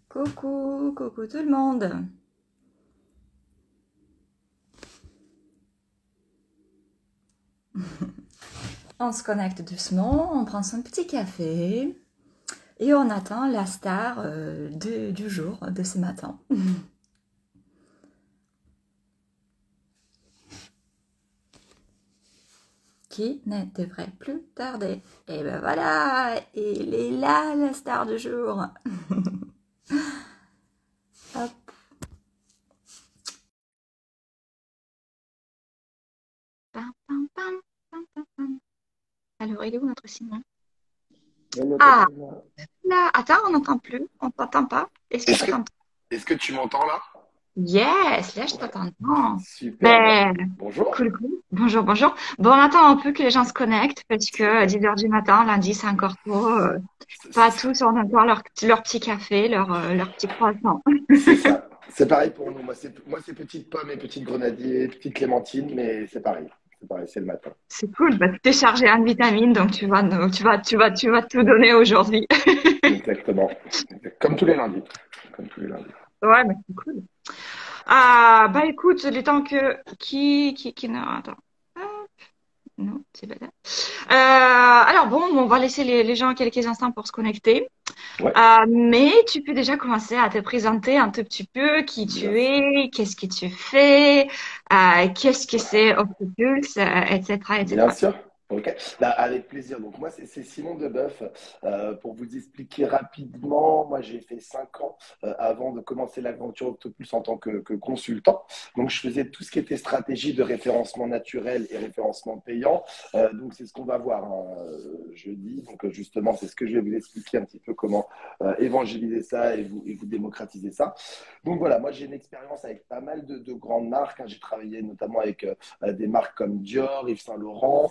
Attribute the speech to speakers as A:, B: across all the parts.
A: Coucou, coucou tout le monde. On se connecte doucement, on prend son petit café et on attend la star du jour, de ce matin. Qui ne devrait plus tarder. Et ben voilà, il est là, la star du jour. Hop. Pam, pam, pam, pam, pam, pam. Alors, il est où notre Simon? Ah, là, attends, on n'entend plus, on t'entend pas. Est-ce que
B: Est-ce
A: toi
B: que,
A: t'entends?
B: est-ce que tu m'entends là?
A: Yes, là je
B: Ouais,
A: t'entends.
B: superbe.
A: Ben,
B: Bonjour.
A: cool, cool. Bonjour, bonjour. Bon, on attend un peu que les gens se connectent parce que à 10 heures du matin, lundi, c'est encore tôt. Pas tous ont encore leur petit café, leur petit croissant.
B: C'est ça. C'est pareil pour nous. Moi, c'est petites pommes et petites grenadiers, petites clémentines, mais c'est pareil. C'est pareil, c'est le matin.
A: C'est cool, bah, t'es chargé en vitamines, donc tu vas tout donner aujourd'hui.
B: Exactement. Comme tous les lundis. Comme tous les lundis.
A: Ouais, mais c'est cool. Ah, bah écoute, le temps que non, attends. Non, c'est pas là. Alors bon, on va laisser les gens quelques instants pour se connecter.
B: Ouais,
A: Mais tu peux déjà commencer à te présenter un tout petit peu qui
B: bien
A: tu
B: sûr.
A: es, qu'est-ce que tu fais, qu'est-ce que c'est Octopulse, etc.,
B: Bien
A: etc.
B: sûr. Ok. Bah, avec plaisir. Donc moi, c'est Simon Deboeuf. Pour vous expliquer rapidement, moi j'ai fait 5 ans avant de commencer l'aventure Octopus en tant que consultant. Donc je faisais tout ce qui était stratégie de référencement naturel et référencement payant. Donc c'est ce qu'on va voir hein, jeudi. Donc justement, c'est ce que je vais vous expliquer un petit peu comment évangéliser ça et vous démocratiser ça. Donc voilà, moi j'ai une expérience avec pas mal de grandes marques, hein. J'ai travaillé notamment avec des marques comme Dior, Yves Saint Laurent.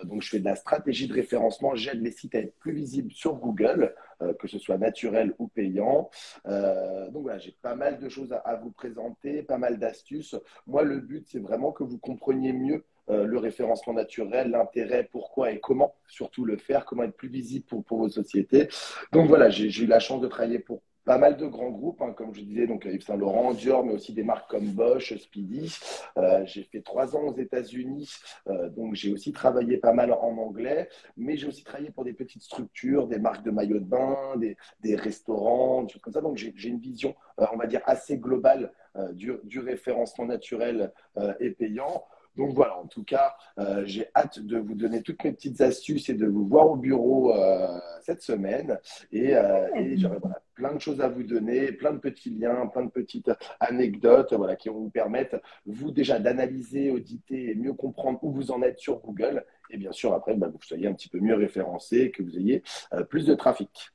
B: Donc, je fais de la stratégie de référencement. J'aide les sites à être plus visibles sur Google, que ce soit naturel ou payant. Donc, voilà, j'ai pas mal de choses à vous présenter, pas mal d'astuces. Moi, le but, c'est vraiment que vous compreniez mieux le référencement naturel, l'intérêt, pourquoi et comment surtout le faire, comment être plus visible pour vos sociétés. Donc voilà, j'ai eu la chance de travailler pour pas mal de grands groupes, hein, comme je disais, donc Yves Saint Laurent, Dior, mais aussi des marques comme Bosch, Speedy. J'ai fait 3 ans aux États-Unis, donc j'ai aussi travaillé pas mal en anglais, mais j'ai aussi travaillé pour des petites structures, des marques de maillots de bain, des restaurants, des choses comme ça. Donc j'ai une vision, on va dire, assez globale du référencement naturel et payant. Donc voilà, en tout cas, j'ai hâte de vous donner toutes mes petites astuces et de vous voir au bureau cette semaine. Et j'aurai voilà, plein de choses à vous donner, plein de petits liens, plein de petites anecdotes voilà, qui vont vous permettre, vous déjà, d'analyser, auditer et mieux comprendre où vous en êtes sur Google. Et bien sûr, après, bah, que vous soyez un petit peu mieux référencé, que vous ayez plus de trafic.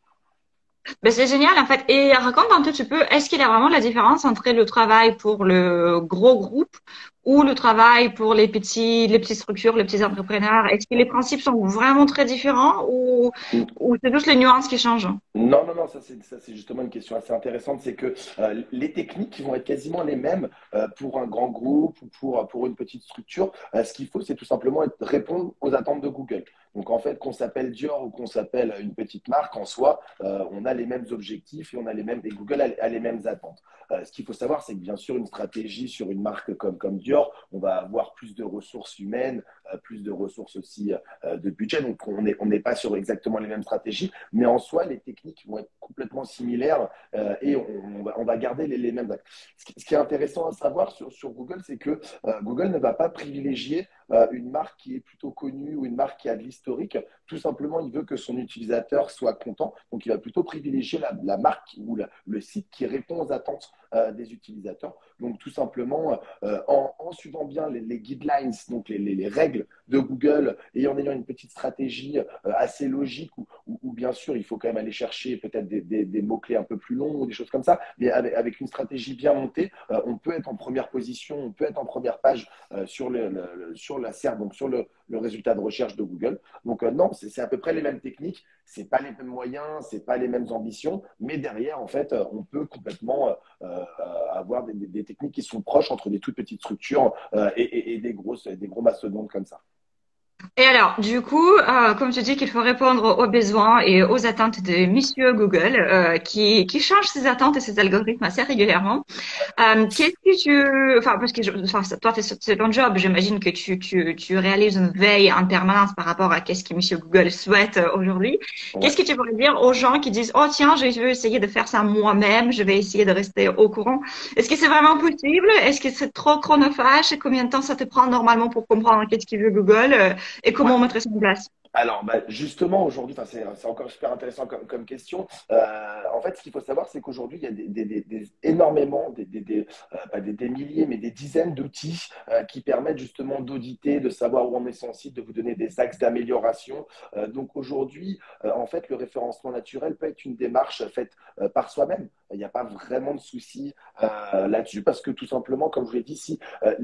A: Ben, c'est génial en fait. Et raconte un tout petit peu, est-ce qu'il y a vraiment la différence entre le travail pour le gros groupe ou le travail pour les petites structures, les petits entrepreneurs? Est-ce que les principes sont vraiment très différents ou c'est juste les nuances qui changent?
B: Non, non, non, ça c'est justement une question assez intéressante. C'est que les techniques vont être quasiment les mêmes pour un grand groupe ou pour une petite structure. Ce qu'il faut, c'est tout simplement répondre aux attentes de Google. Donc en fait, qu'on s'appelle Dior ou qu'on s'appelle une petite marque, en soi, on a les mêmes objectifs et on a les mêmes, et Google a les mêmes attentes. Ce qu'il faut savoir, c'est que bien sûr, une stratégie sur une marque comme Dior, on va avoir plus de ressources humaines, plus de ressources aussi de budget. Donc on n'est pas sur exactement les mêmes stratégies. Mais en soi, les techniques vont être complètement similaires et on va garder les mêmes axes. Ce qui est intéressant à savoir sur Google, c'est que Google ne va pas privilégier une marque qui est plutôt connue ou une marque qui a de l'historique. Tout simplement, il veut que son utilisateur soit content. Donc, il va plutôt privilégier la marque ou le site qui répond aux attentes des utilisateurs. Donc, tout simplement, en suivant bien les guidelines, donc les règles de Google et en ayant une petite stratégie assez logique où, bien sûr il faut quand même aller chercher peut-être des mots-clés un peu plus longs ou des choses comme ça, mais avec une stratégie bien montée, on peut être en première position, on peut être en première page sur sur la SERP, donc sur le résultat de recherche de Google. Donc non, c'est à peu près les mêmes techniques, c'est pas les mêmes moyens, c'est pas les mêmes ambitions, mais derrière, en fait, on peut complètement avoir des techniques qui sont proches entre des toutes petites structures et des gros mastodontes comme ça.
A: Et alors, du coup, comme tu dis qu'il faut répondre aux besoins et aux attentes de Monsieur Google, qui change ses attentes et ses algorithmes assez régulièrement. Qu'est-ce que enfin, parce que enfin, toi, c'est ton job, j'imagine que tu réalises une veille en permanence par rapport à qu'est-ce que Monsieur Google souhaite aujourd'hui. Qu'est-ce
B: Ouais.
A: que tu pourrais dire aux gens qui disent, oh tiens, je vais essayer de faire ça moi-même, je vais essayer de rester au courant. Est-ce que c'est vraiment possible? Est-ce que c'est trop chronophage? Et combien de temps ça te prend normalement pour comprendre qu'est-ce qu'il veut Google? Et comment on mettrait ça en place?
B: Alors, bah, justement, aujourd'hui, c'est encore super intéressant comme question. En fait, ce qu'il faut savoir, c'est qu'aujourd'hui, il y a énormément, pas des milliers, mais des dizaines d'outils qui permettent justement d'auditer, de savoir où on est son site, de vous donner des axes d'amélioration. Donc, aujourd'hui, en fait, le référencement naturel peut être une démarche faite par soi-même. Il n'y a pas vraiment de souci là-dessus parce que tout simplement, comme je vous l'ai dit, si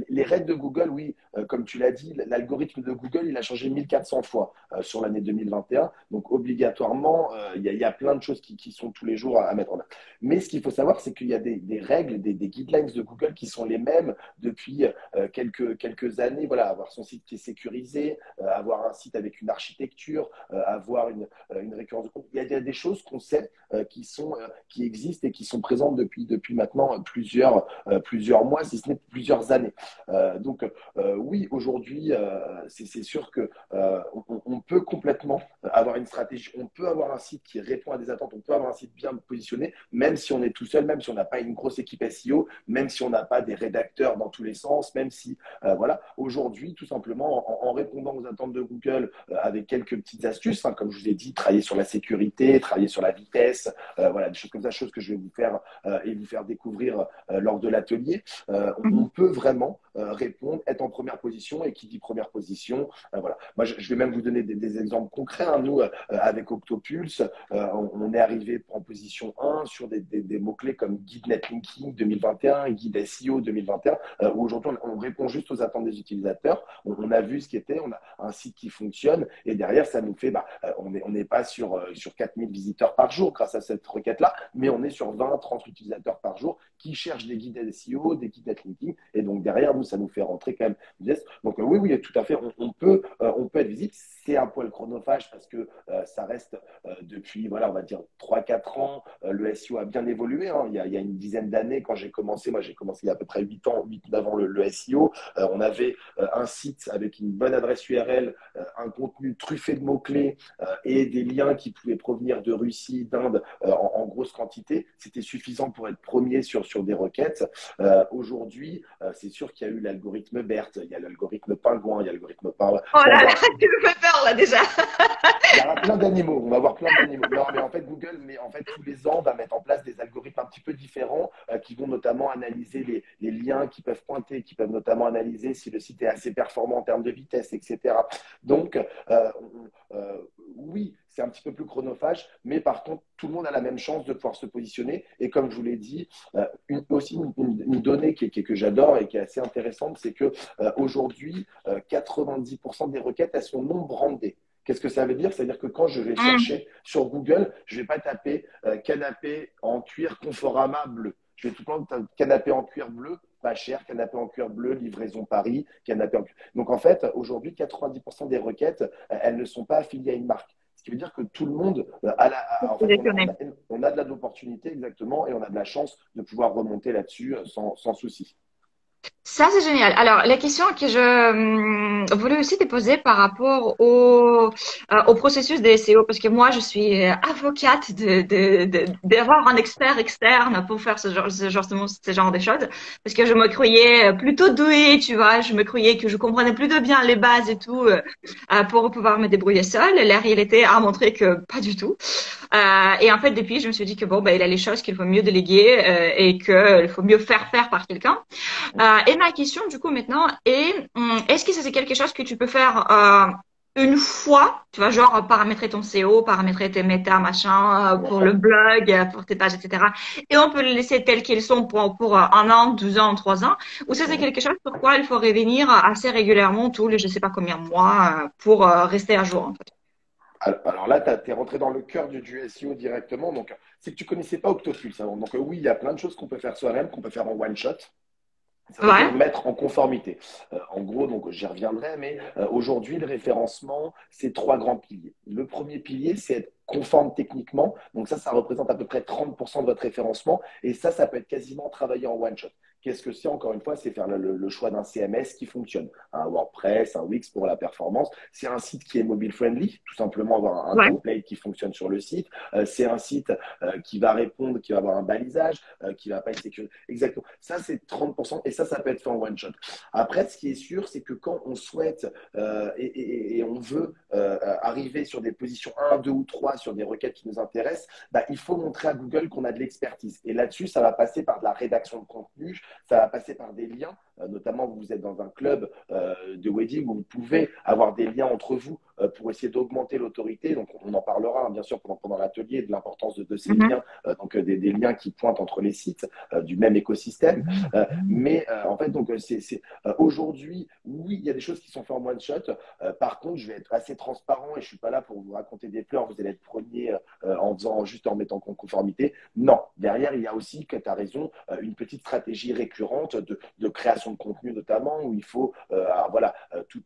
B: les règles de Google, oui, comme tu l'as dit, l'algorithme de Google, il a changé 1400 fois sur l'année 2021. Donc, obligatoirement, il y a plein de choses qui sont tous les jours à mettre en œuvre. Mais ce qu'il faut savoir, c'est qu'il y a des règles, des guidelines de Google qui sont les mêmes depuis quelques années. Voilà, avoir son site qui est sécurisé, avoir un site avec une architecture, avoir une récurrence de compte. Il y a des choses qu'on sait qui existent et qui sont présentes depuis maintenant plusieurs mois, si ce n'est plusieurs années. Donc, oui, aujourd'hui, c'est sûr que on peut complètement avoir une stratégie, on peut avoir un site qui répond à des attentes, on peut avoir un site bien positionné, même si on est tout seul, même si on n'a pas une grosse équipe SEO, même si on n'a pas des rédacteurs dans tous les sens, même si, voilà, aujourd'hui, tout simplement, en répondant aux attentes de Google avec quelques petites astuces, hein, comme je vous ai dit, travailler sur la sécurité, travailler sur la vitesse, voilà, des choses comme ça, choses que je vais vous faire et vous faire découvrir lors de l'atelier, on peut vraiment répondre, être en première position, et qui dit première position, voilà. Moi, je vais même vous donner des exemples concrets. Hein. Nous, avec Octopulse, on est arrivé en position 1 sur des mots-clés comme guide netlinking 2021, guide SEO 2021, où aujourd'hui, on répond juste aux attentes des utilisateurs. On a vu ce qui était, on a un site qui fonctionne, et derrière, ça nous fait, on n'est pas sur 4000 visiteurs par jour grâce à cette requête-là, mais on est sur 20-30 utilisateurs par jour qui cherchent des guides SEO, des guides netlinking, et donc derrière, nous, ça nous fait rentrer quand même. Donc oui, oui, tout à fait, on peut être visible. C'est un poil chronophage parce que ça reste depuis, voilà, on va dire 3-4 ans. Le SEO a bien évolué. Hein. Il y a une dizaine d'années, quand j'ai commencé, moi j'ai commencé il y a à peu près 8 ans, 8 ans avant le SEO. On avait un site avec une bonne adresse URL, un contenu truffé de mots-clés et des liens qui pouvaient provenir de Russie, d'Inde en grosse quantité. C'était suffisant pour être premier sur des requêtes. Aujourd'hui, c'est sûr qu'il y a eu l'algorithme BERT, il y a l'algorithme Pingouin, il y a l'algorithme
A: Oh là là,
B: Panda.
A: tu me fais peur là déjà.
B: Il y aura plein d'animaux, on va avoir plein d'animaux. Non, mais en fait, Google, mais en fait, tous les ans, va mettre en place des algorithmes un petit peu différents qui vont notamment analyser les liens qui peuvent pointer, qui peuvent notamment analyser si le site est assez performant en termes de vitesse, etc. Donc, oui, c'est un petit peu plus chronophage, mais par contre, tout le monde a la même chance de pouvoir se positionner. Et comme je vous l'ai dit, aussi une donnée que j'adore et qui est assez intéressante, c'est que aujourd'hui, 90% des requêtes, elles sont non brandées. Qu'est-ce que ça veut dire? C'est-à-dire que quand je vais chercher sur Google, je ne vais pas taper canapé en cuir Conforama bleu. Je vais tout le temps taper canapé en cuir bleu, pas cher, canapé en cuir bleu, livraison Paris, canapé en cuir. Donc en fait, aujourd'hui, 90% des requêtes, elles ne sont pas affiliées à une marque. Ce qui veut dire que tout le monde en fait, on a de l'opportunité exactement et on a de la chance de pouvoir remonter là-dessus sans souci.
A: Ça, c'est génial. Alors, la question que je voulais aussi te poser par rapport au processus de SEO, parce que moi, je suis avocate d'avoir un expert externe pour faire ce genre de choses, parce que je me croyais plutôt douée, tu vois, je me croyais que je comprenais plutôt bien les bases et tout pour pouvoir me débrouiller seule. La réalité a montré que pas du tout. Et en fait, depuis, je me suis dit que bon, ben, il y a les choses qu'il faut mieux déléguer et qu'il faut mieux faire par quelqu'un. Et ma question, du coup, maintenant est, est-ce que ça, c'est quelque chose que tu peux faire une fois, tu vois, genre paramétrer ton SEO, paramétrer tes méta, machin, pour le
B: Ouais.
A: blog, pour tes pages, etc. Et on peut les laisser tels qu'ils sont pour 1 an, 12 ans, 3 ans. Ou ça, c'est
B: Mhm.
A: quelque chose sur quoi il faut revenir assez régulièrement, tous les je sais pas combien de mois, pour rester à jour, en fait.
B: Alors là, tu es rentré dans le cœur du SEO directement. Donc, c'est que tu connaissais pas Octopulse avant. Donc, oui, il y a plein de choses qu'on peut faire soi-même, qu'on peut faire en one shot. Ça veut dire
A: Ouais,
B: mettre en conformité. En gros, donc j'y reviendrai, mais aujourd'hui, le référencement, c'est trois grands piliers. Le premier pilier, c'est être conforme techniquement. Donc ça représente à peu près 30% de votre référencement. Et ça peut être quasiment travaillé en one shot. Qu'est-ce que c'est, encore une fois? C'est faire le choix d'un CMS qui fonctionne. Un WordPress, un Wix pour la performance. C'est un site qui est mobile friendly, tout simplement avoir un
A: ouais.
B: template qui fonctionne sur le site. C'est un site qui va répondre, qui va avoir un balisage, qui va pas être sécurisé. Exactement. Ça, c'est 30% et ça peut être fait en one shot. Après, ce qui est sûr, c'est que quand on souhaite et on veut arriver sur des positions 1, 2 ou 3 sur des requêtes qui nous intéressent, bah, il faut montrer à Google qu'on a de l'expertise. Et là-dessus, ça va passer par de la rédaction de contenu, ça va passer par des liens, notamment vous êtes dans un club de wedding où vous pouvez avoir des liens entre vous pour essayer d'augmenter l'autorité. Donc, on en parlera hein, bien sûr pendant l'atelier de l'importance de ces
A: Mhm.
B: liens, donc des liens qui pointent entre les sites du même écosystème. Mais en fait, donc, aujourd'hui, oui, il y a des choses qui sont faites en one shot. Par contre, je vais être assez transparent et je ne suis pas là pour vous raconter des pleurs. Vous allez être premier juste en mettant en conformité. Non, derrière, il y a aussi, que tu as raison, une petite stratégie récurrente de création de contenu notamment où il faut, voilà,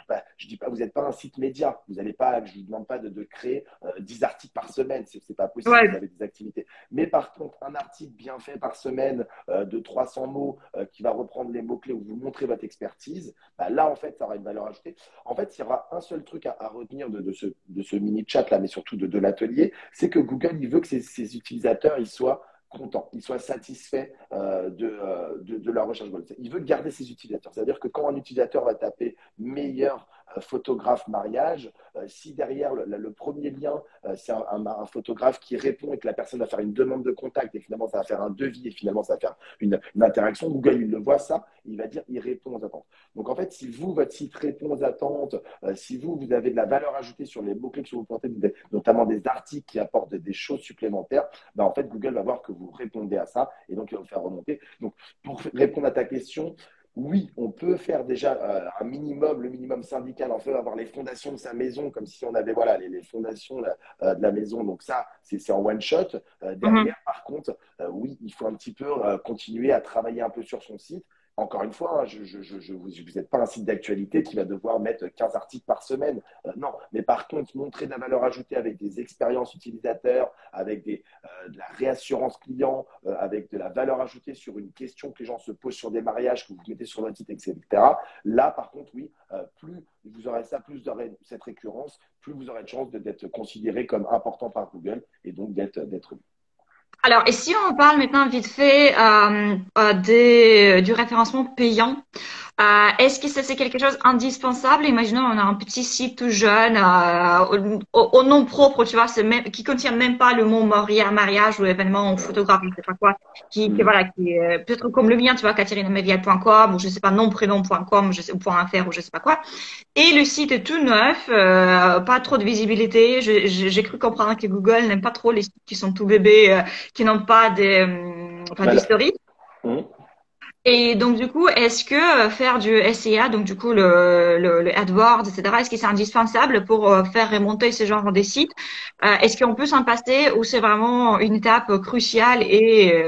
B: bah, je dis pas, vous n'êtes pas un site média. Vous n'allez pas, je ne vous demande pas de créer 10 articles par semaine. C'est pas possible. Vous
A: Ouais.
B: avez des activités. Mais par contre, un article bien fait par semaine de 300 mots qui va reprendre les mots-clés où vous montrez votre expertise, bah là, en fait, ça aura une valeur ajoutée. En fait, il y aura un seul truc à retenir de ce mini-chat-là, mais surtout de l'atelier, c'est que Google, il veut que ses utilisateurs, ils soient contents, ils soient satisfaits de leur recherche. Il veut garder ses utilisateurs. C'est-à-dire que quand un utilisateur va taper meilleur photographe mariage, si derrière le premier lien, c'est un photographe qui répond et que la personne va faire une demande de contact et finalement ça va faire un devis et finalement ça va faire une interaction, Google il le voit ça, il va dire il répond aux attentes. Donc en fait, si vous, votre site répond aux attentes, si vous avez de la valeur ajoutée sur les mots-clés que vous portez, notamment des articles qui apportent des choses supplémentaires, ben en fait Google va voir que vous répondez à ça et donc il va vous faire remonter. Donc pour répondre à ta question, oui, on peut faire déjà un minimum, le minimum syndical, on peut avoir les fondations de sa maison, comme si on avait voilà, les fondations de la maison. Donc ça, c'est en one shot.
A: Mhm.
B: Derrière, par contre, oui, il faut un petit peu continuer à travailler un peu sur son site. Encore une fois, hein, vous n'êtes pas un site d'actualité qui va devoir mettre 15 articles par semaine. Non, mais par contre, montrer de la valeur ajoutée avec des expériences utilisateurs, avec de la réassurance client, avec de la valeur ajoutée sur une question que les gens se posent sur des mariages que vous mettez sur votre site, etc. Là, par contre, oui, plus vous aurez ça, plus vous aurez cette récurrence, plus vous aurez de chances d'être considéré comme important par Google et donc d'être vu.
A: Alors, et si on parle maintenant vite fait du référencement payant, est-ce que ça c'est quelque chose indispensable? Imaginons on a un petit site tout jeune au nom propre, tu vois, qui contient même pas le mot mariage ou événement ou photographe, je sais pas quoi,
B: Mhm.
A: voilà, qui est peut-être comme le mien, tu vois, catherinemevial.com ou je sais pas nomprénom.com, je sais, ou .fr ou je sais pas quoi. Et le site est tout neuf, pas trop de visibilité. J'ai cru comprendre que Google n'aime pas trop les sites qui sont tout bébés, qui n'ont pas pas
B: Voilà.
A: d'historique.
B: Mhm.
A: Et donc du coup, est-ce que faire du SEA, donc du coup le AdWords, etc., est-ce que c'est indispensable pour faire remonter ce genre de sites? Est-ce qu'on peut s'en passer ou c'est vraiment une étape cruciale et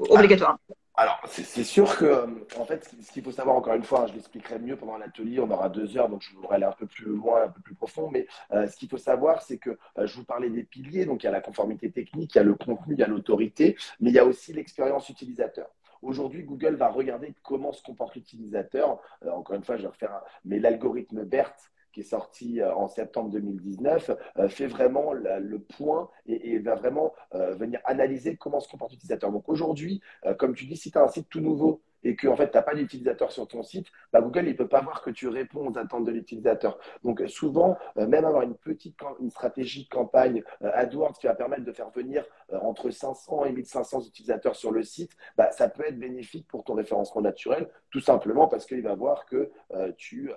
A: obligatoire?
B: Alors, c'est sûr que, en fait, ce qu'il faut savoir, encore une fois, hein, je l'expliquerai mieux pendant l'atelier, on aura 2 heures, donc je voudrais aller un peu plus loin, un peu plus profond, mais ce qu'il faut savoir, c'est que je vous parlais des piliers, donc il y a la conformité technique, il y a le contenu, il y a l'autorité, mais il y a aussi l'expérience utilisateur. Aujourd'hui, Google va regarder comment se comporte l'utilisateur. Encore une fois, je vais refaire mais l'algorithme BERT, qui est sorti en septembre 2019, fait vraiment le point et va vraiment venir analyser comment se comporte l'utilisateur. Donc aujourd'hui, comme tu dis, si tu as un site tout nouveau et que en fait, tu n'as pas d'utilisateur sur ton site, bah, Google ne peut pas voir que tu réponds aux attentes de l'utilisateur. Donc souvent, même avoir une stratégie de campagne AdWords qui va permettre de faire venir entre 500 et 1500 utilisateurs sur le site, bah, ça peut être bénéfique pour ton référencement naturel, tout simplement parce qu'il va voir que tu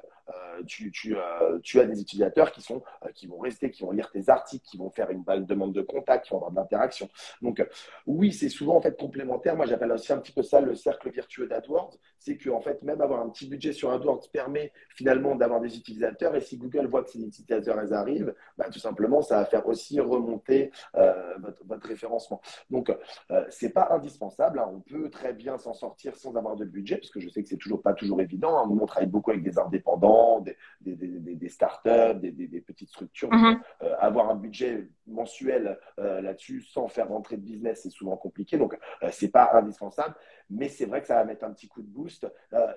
B: tu as des utilisateurs qui vont rester, qui vont lire tes articles, qui vont faire une demande de contact, qui vont avoir de l'interaction. Donc, oui, c'est souvent en fait complémentaire. Moi, j'appelle aussi un petit peu ça le cercle vertueux d'AdWords. C'est que en fait, même avoir un petit budget sur AdWords permet finalement d'avoir des utilisateurs. Et si Google voit que ces utilisateurs elles arrivent, bah, tout simplement, ça va faire aussi remonter votre référencement. Donc, c'est pas indispensable, hein. On peut très bien s'en sortir sans avoir de budget, parce que je sais que c'est toujours pas toujours évident, hein. Nous, on travaille beaucoup avec des indépendants, des startups, des petites structures. Donc,
A: Mhm.
B: avoir un budget mensuel là-dessus sans faire rentrer de business, c'est souvent compliqué. Donc, c'est pas indispensable, mais c'est vrai que ça va mettre un petit coup de boost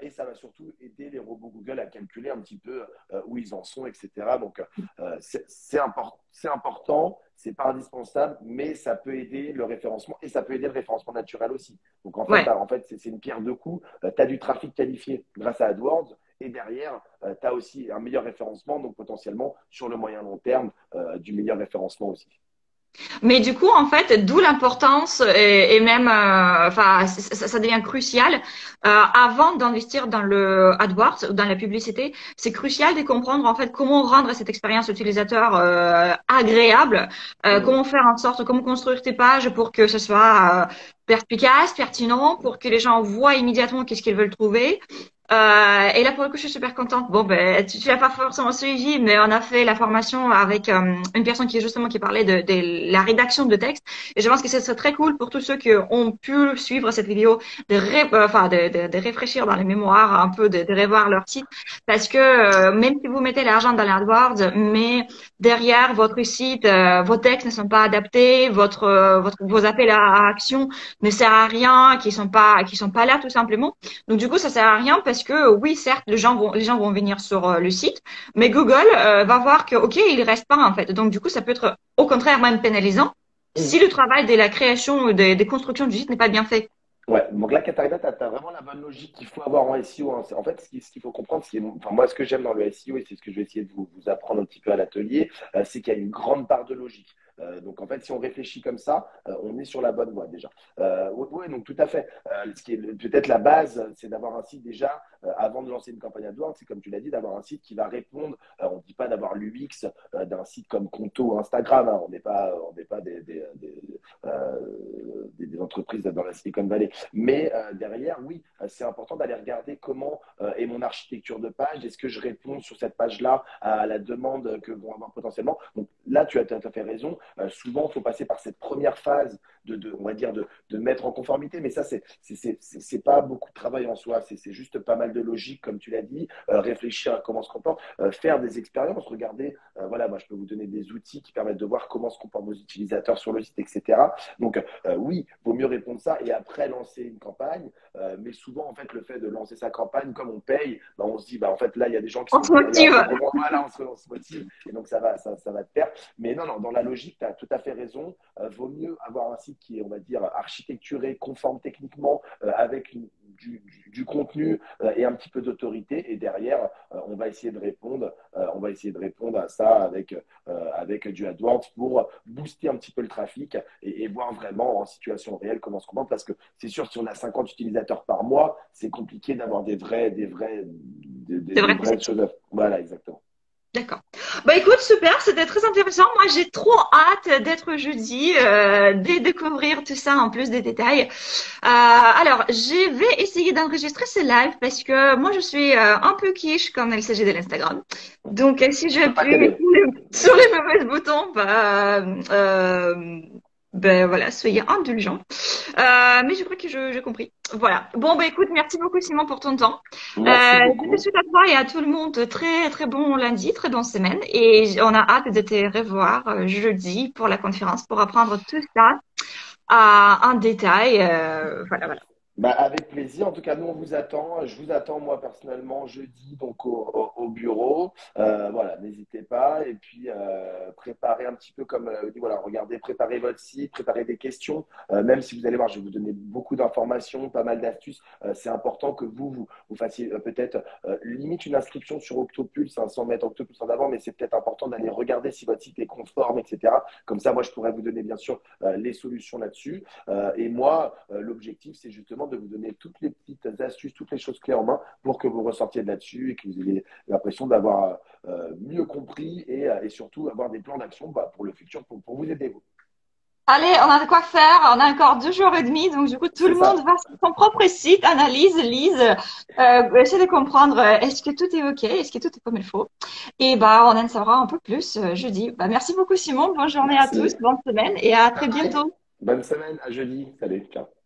B: et ça va surtout aider les robots Google à calculer un petit peu où ils en sont, etc. Donc, c'est important, c'est pas indispensable, mais ça peut aider le référencement et ça peut aider le référencement naturel aussi. Donc
A: Ouais.
B: en fait c'est une pierre deux coups. Tu as du trafic qualifié grâce à AdWords et derrière, tu as aussi un meilleur référencement, donc potentiellement sur le moyen long terme, du meilleur référencement aussi.
A: Mais du coup, en fait, d'où l'importance et même, enfin, ça devient crucial. Avant d'investir dans le AdWords ou dans la publicité, c'est crucial de comprendre en fait comment rendre cette expérience utilisateur agréable,
B: Mmh.
A: comment faire en sorte, comment construire tes pages pour que ce soit perspicace, pertinent, pour que les gens voient immédiatement qu'est-ce qu'ils veulent trouver. Et là, pour le coup, je suis super contente. Bon, ben, tu l'as pas forcément suivi, mais on a fait la formation avec une personne qui justement qui parlait de la rédaction de texte. Et je pense que ce serait très cool pour tous ceux qui ont pu suivre cette vidéo enfin, de réfléchir dans les mémoires un peu, de revoir leur site, parce que même si vous mettez l'argent dans l'AdWords, mais derrière votre site, vos textes ne sont pas adaptés, vos appels à action ne servent à rien, qui sont pas là tout simplement. Donc du coup, ça sert à rien parce que oui, certes, les gens vont venir sur le site, mais Google va voir que ok, il reste pas en fait. Donc du coup, ça peut être au contraire même pénalisant si
B: Mmh.
A: le travail de la création ou des constructions du site n'est pas bien fait.
B: Ouais, donc là, Katharina, tu as vraiment la bonne logique qu'il faut avoir en SEO, hein. En fait, ce qu'il faut comprendre, enfin, moi, ce que j'aime dans le SEO, et c'est ce que je vais essayer de vous apprendre un petit peu à l'atelier, c'est qu'il y a une grande part de logique. Donc, en fait, si on réfléchit comme ça, on est sur la bonne voie déjà. Oui, ouais, donc tout à fait. Ce qui est peut-être la base, c'est d'avoir un site déjà, avant de lancer une campagne AdWords, c'est comme tu l'as dit, d'avoir un site qui va répondre. On ne dit pas d'avoir l'UX d'un site comme Conto ou Instagram, hein. On n'est pas des entreprises dans la Silicon Valley. Mais derrière, oui, c'est important d'aller regarder comment est mon architecture de page. Est-ce que je réponds sur cette page-là à la demande que vont avoir potentiellement? Donc là, tu as tout à fait raison. Souvent, il faut passer par cette première phase on va dire, de mettre en conformité. Mais ça, c'est pas beaucoup de travail en soi. C'est juste pas mal de logique, comme tu l'as dit. Réfléchir à comment se comporte, faire des expériences, regarder. Voilà, moi, je peux vous donner des outils qui permettent de voir comment se comportent vos utilisateurs sur le site, etc. Donc, oui, vaut mieux répondre ça et après lancer une campagne. Mais souvent, en fait, le fait de lancer sa campagne, comme on paye, bah, on se dit, bah, en fait, là, il y a des gens qui
A: On
B: sont
A: se
B: curieux à
A: motive.
B: ce moment. Voilà, on se motive et donc ça va te perdre. Mais non, non, dans la logique, tu as tout à fait raison. Vaut mieux avoir un site qui est, on va dire, architecturé, conforme techniquement, avec du contenu et un petit peu d'autorité. Et derrière, on va essayer de répondre à ça avec du AdWords pour booster un petit peu le trafic et voir vraiment en situation réelle comment se comporte. Parce que c'est sûr, si on a 50 utilisateurs par mois, c'est compliqué d'avoir
A: C'est
B: des
A: vrai que c'est
B: vraies choses. Voilà, exactement.
A: d'accord. Bah écoute, super, c'était très intéressant. Moi, j'ai trop hâte d'être jeudi, de découvrir tout ça en plus des détails. Alors, je vais essayer d'enregistrer ce live parce que moi, je suis un peu quiche quand il s'agit de l'Instagram. Donc, si
B: Je peux pas
A: j'appuie
B: t'aider.
A: sur les mauvais boutons, ben voilà, soyez indulgents. Mais je crois que j'ai compris. Voilà. Bon, bah écoute, merci beaucoup Simon pour ton temps.
B: Merci
A: Je te
B: beaucoup.
A: souhaite à toi et à tout le monde très très bon lundi, très bonne semaine. Et on a hâte de te revoir jeudi pour la conférence pour apprendre tout ça en détail. Voilà, voilà.
B: Bah, avec plaisir. En tout cas, nous, on vous attend. Je vous attends, moi, personnellement, jeudi, donc au bureau. Voilà, n'hésitez pas. Et puis, préparez un petit peu comme, dit, voilà, regardez, préparez votre site, préparez des questions. Même si vous allez voir, je vais vous donner beaucoup d'informations, pas mal d'astuces. C'est important que vous fassiez peut-être limite une inscription sur Octopulse, hein, sans mettre Octopulse en avant, mais c'est peut-être important d'aller regarder si votre site est conforme, etc. Comme ça, moi, je pourrais vous donner, bien sûr, les solutions là-dessus. Et moi, l'objectif, c'est justement simplement de vous donner toutes les petites astuces, toutes les choses clés en main pour que vous ressortiez de là-dessus et que vous ayez l'impression d'avoir mieux compris et surtout avoir des plans d'action pour le futur pour vous aider, vous.
A: Allez, on a de quoi faire. On a encore 2 jours et demi. Donc, du coup, tout
B: C'est
A: le monde
B: ça.
A: va sur son propre site, analyse, lise, essaie de comprendre est-ce que tout est OK, est-ce que tout est comme il faut. Et bah, on en saura un peu plus jeudi. Bah, merci beaucoup, Simon. Bonne journée à tous,
B: Merci.
A: bonne semaine et à très
B: Bye bye.
A: bientôt.
B: Bonne semaine, à jeudi. Salut, ciao.